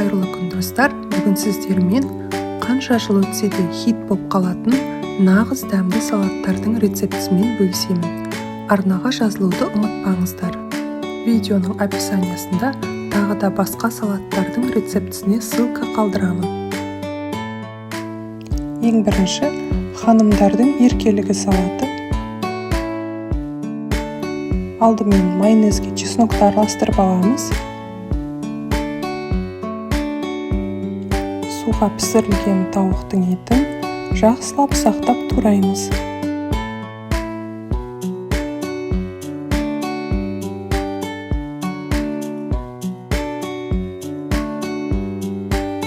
Қайырлы күн достар, бүгін сіздермен қанша жыл өтсе де хит болып қалатын нағыз дәмді салаттардың рецептісімен бөлісемін. Арнаға жазылуды ұмытпаңыздар. Видеоның описаниясында тағы да басқа салаттардың рецептісіне ссылка қалдырамын. Ең бірінші, ханымдардың еркелігі салаты. Алдымен майонезге чеснокты араластырып аламыз. Суға пісірілген тауықтың етін жақсылап сақтап тураймыз.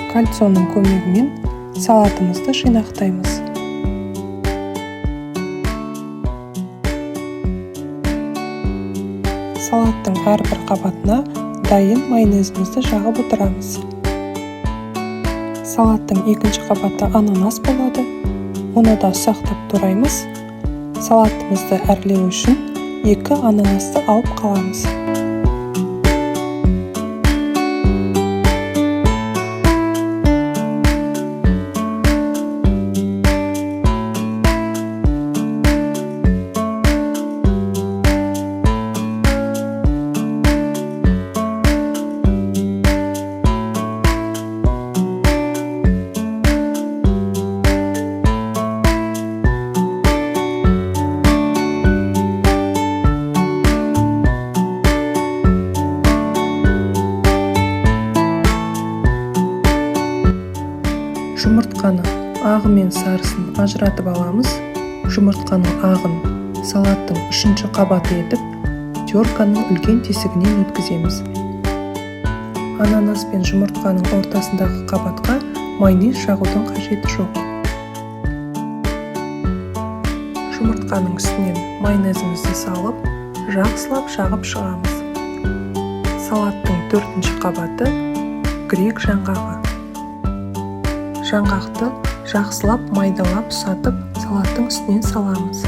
Кальцонның көмегімен салатымызды жинақтаймыз. Салаттың әрбір қабатына дайын майонезімізді жағып отырамыз. Салаттың екінші қабаты ананас болады. Оны да сақтап тураймыз. Салатымызды әрлеу үшін 2 ананасты алып қаламыз. Жұмыртқаны ағы мен сарысын ажыратып аламыз. Жұмыртқаның ағын салаттың 3-ші қабаты етіп, терканың үлкен тесігінен өткіземіз. Ананас пен жұмыртқаның ортасындағы қабатқа майонез жағудың қажеті жоқ. Жұмыртқаның үстінен майонезімізді салып, жақсылап жағып шығамыз. Салаттың 4-ші қабаты грек жаңғағы. Жаңғақты жақсылап майдалап ұсатып, салаттың үстінен саламыз.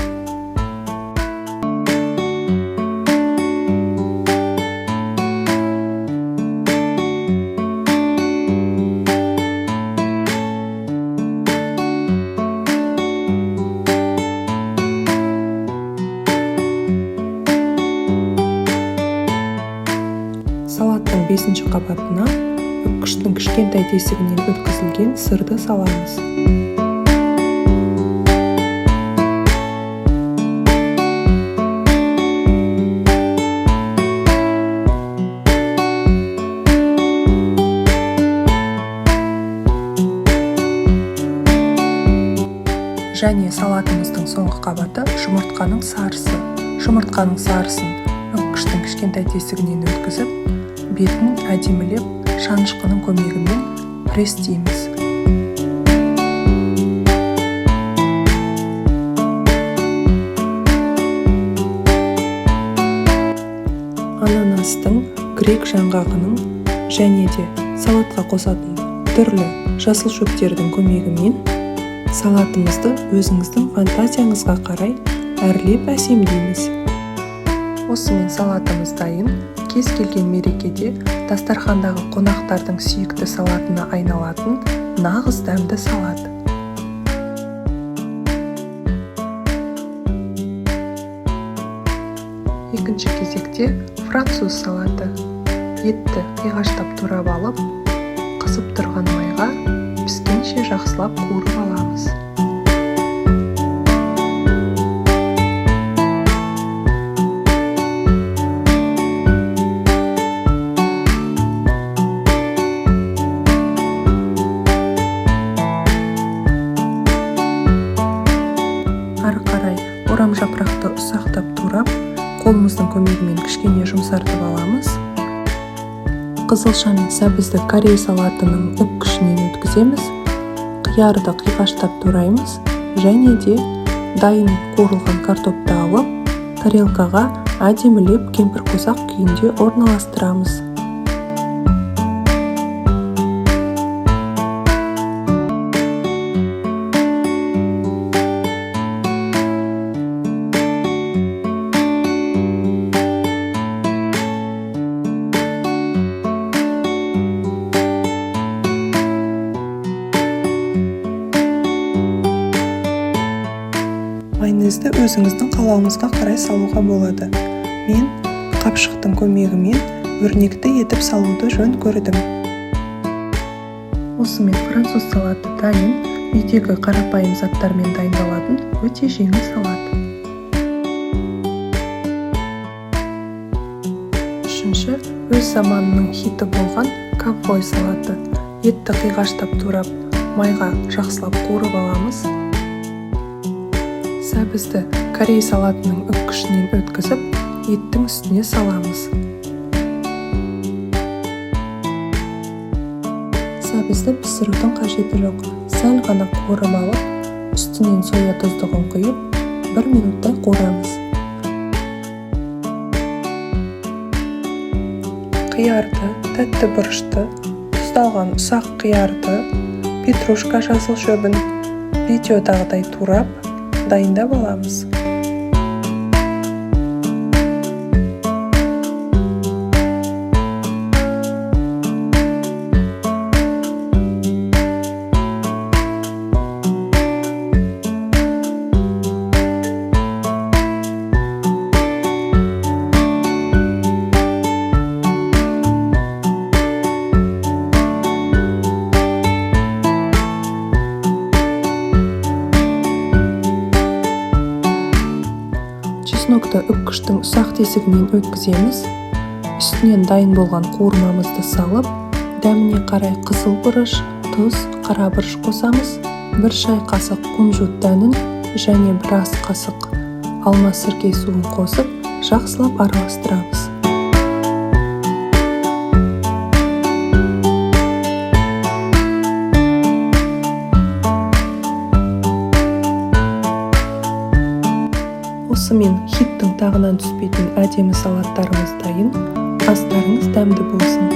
Салаттың 5-ші қабатына үккіштің кішкентай тесігінен өткізілген сырды саламыз. Және салатымыздың соңғы қабаты жұмыртқаның сарысы. Жұмыртқаның сарысын үккіштің кішкентай тесігінен өткізіп, бетін әдемілеп шанышқының көмегімен престейміз. Ананастың, грек жаңғағының және де салатқа қосатын түрлі жасыл шөптердің көмегімен салатымызды өзіңіздің фантазияңызға қарай әрлеп әсемдейміз. Осымен салатымыз дайын. Кез келген мерекеде дастархандағы қонақтардың сүйікті салатына айналатын нағыз дәмді салат. Екінші кезекте француз салаты. Етті қиғаштап турап алып, қызып тұрған майға піскенше жақсылап қуырып аламыз. Ары қарай орам жапырақты ұсақтап турап, қолымыздың көмегімен кішкене жұмсартып аламыз. Қызылша мен сәбізді корей салатының үккішінен өткіземіз. Қиярды қиғаштап тураймыз және де дайын қуырылған картопты алып, тарелкаға әдемілеп кемпірқосақ күйінде орналастырамыз. еттеріңізді өзіңіздің қалауыңызға қарай салуға болады. Мен қапшықтың көмегімен өрнекті етіп салуды жөн көрдім. Осымен француз салаты дайын. Үйдегі қарапайым заттармен дайындалатын өте жеңіл салат. Үшінші, өз заманының хиті болған ковбой салаты. Етті қиғаштап турап, майға жақсылап қуырып аламыз. Сәбізді корей салатының үккішінен өткізіп, еттің үстіне саламыз. Сәбізді пісірудің қажеті жоқ. Сәл ғана қуырып алып, үстінен соя тұздығын құйып, 1 минуттай қуырамыз. Қиярды, тәтті бұрышты, тұздалған ұсақ қиярды, петрушка жасыл шөбін видеодағыдай турап, дайындап аламыз. Чеснокты үккіштің ұсақ тесігінен өткіземіз. Үстінен дайын болған қуырмамызды салып, дәміне қарай қызыл бұрыш, тұз, қара бұрыш қосамыз. 1 шай қасық кунжут дәнін және 1 ас қасық алма сірке суын қосып, жақсылап араластырамыз. Осымен хиттің тағынан түспейтін әдемі салаттарымыз дайын. Астарыңыз дәмді болсын.